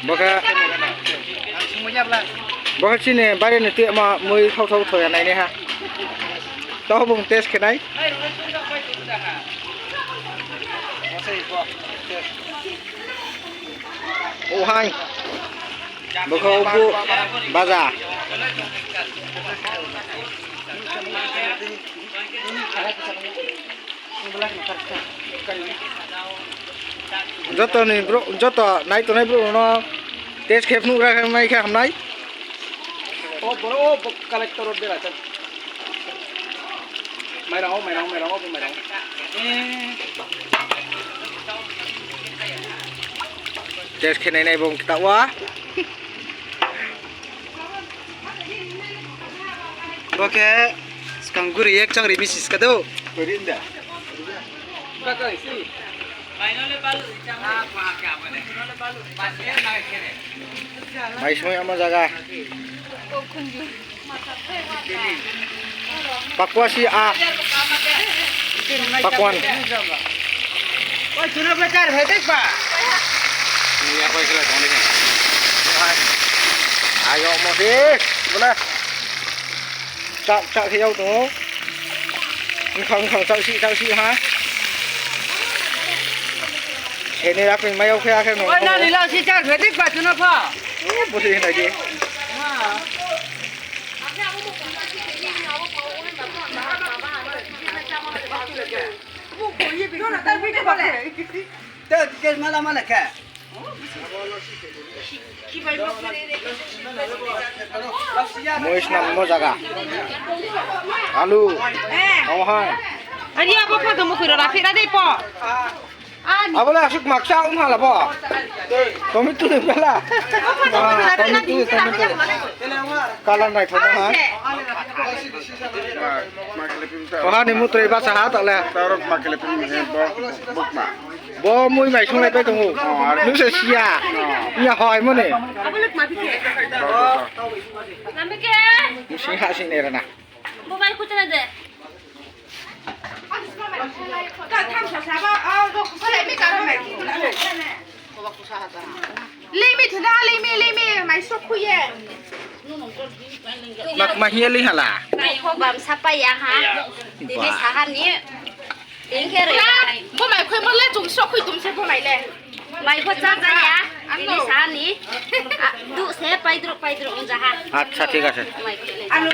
Baka Semuanya belas. baka sini bare ni tiak ma mui thau thau thoi anai ni ha. To bung test ke nai. Oh hai. Baka ubu baza. Joto ni bro, joto nai to nai bro no test khep nu ra mai kha ham nai. Oh, bro, kolektor road bela. Mai rong. Test khe nai nai bung ta wa. Oke, sekarang gue react cang remisis kado. Berin dah. Kakak isi. Mai semua ama jaga. Pakwa si a. Pakwan. Wah, cuna belajar hetek pak. Ini apa istilah kali ni? Ayo modis, boleh. Cak theo tu. Không cak si ha. Ini apa mai au kha kha no. Wah, nanti lah si jar hetek pak cuna pak. Boleh ni dia. Tuh, malam kah? Mois nam mo jaga. Alu. Oh hai. Ani apa apa kamu kira rapi ada po? Apa lah asuk maksa lah po. Kami tu bela. Kami tu. Kalan naik pun ha. Oh ha ni mutre bahasa ha tak lah. Taruh pakai lepin buk mak. Bo mui mai sung lai pe tong. Nu se sia. Nya hoi mo ni. Apa lek mati ke? Nampak ke? Nu sing ha sing ni rana. Mobile ku cina deh. Mak mahia li hala. Kau bam siapa ya ha? Di sahan ni. Ini kira. Bố mày khuyên mất lên chúng sọ khuyên chúng sẽ bố mày lên. Mai kau caca ya? Di sahan ni. Du saya pai dulu jahat. Acha ঠিক আছে. Mai kau